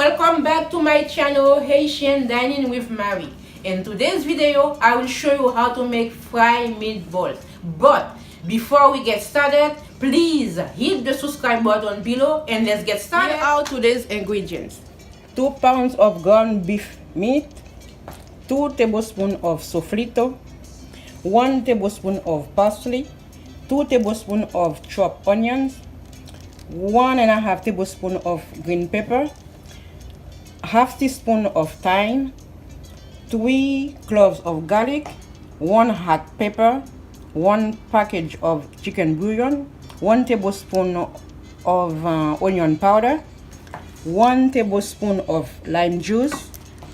welcome back to my channel Haitian Dining with Marie. In today's video, I will show you how to make fried meatballs. But before we get started, please hit the subscribe button below and let's get started. Here are today's ingredients: 2 pounds of ground beef meat, 2 tablespoons of sofrito, 1 tablespoon of parsley, 2 tablespoons of chopped onions, 1.5 tablespoons of green pepper, half teaspoon of thyme, 3 cloves of garlic, 1 hot pepper, 1 package of chicken bouillon, 1 tablespoon of onion powder, 1 tablespoon of lime juice,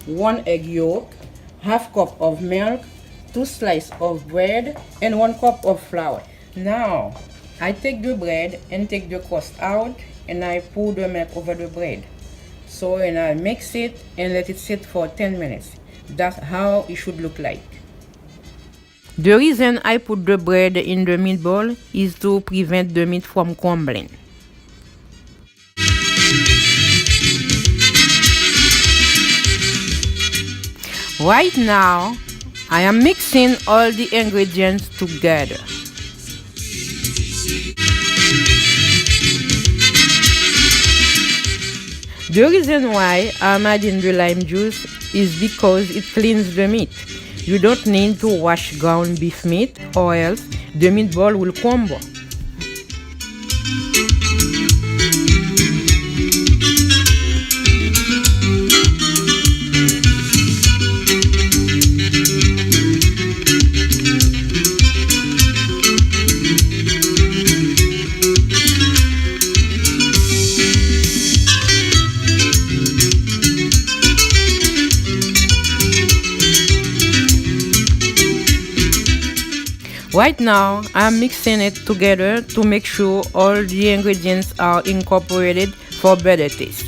1 egg yolk, half cup of milk, 2 slices of bread, and 1 cup of flour. Now, I take the bread and take the crust out, and I pour the milk over the bread. So, and I mix it and let it sit for 10 minutes. That's how it should look like. The reason I put the bread in the meatball is to prevent the meat from crumbling. Right now, I am mixing all the ingredients together. The reason why I'm adding the lime juice is because it cleans the meat. You don't need to wash ground beef meat or else the meatball will crumble. Right now, I'm mixing it together to make sure all the ingredients are incorporated for better taste.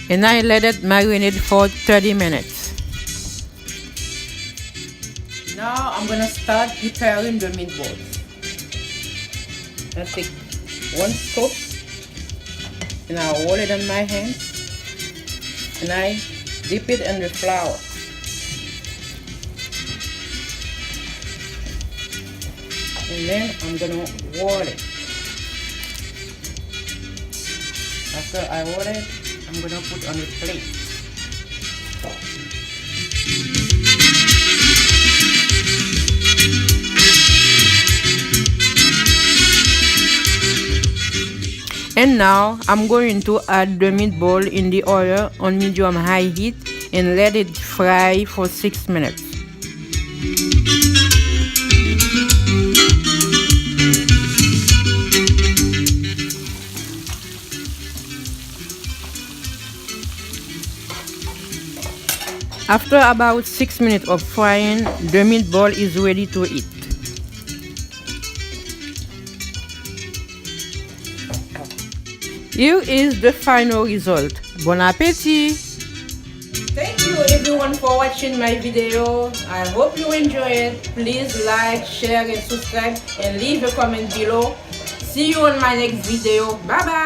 And I let it marinate for 30 minutes. Now I'm gonna start preparing the meatballs. I take 1 scoop and I roll it on my hand and I dip it in the flour. And then I'm gonna roll it. After I roll it, I'm gonna put on the plate. And now I'm going to add the meatball in the oil on medium-high heat and let it fry for 6 minutes. After about 6 minutes of frying, the meatball is ready to eat. Here is the final result. Bon appétit! Thank you everyone for watching my video. I hope you enjoy it. Please like, share and subscribe and leave a comment below. See you on my next video. Bye bye!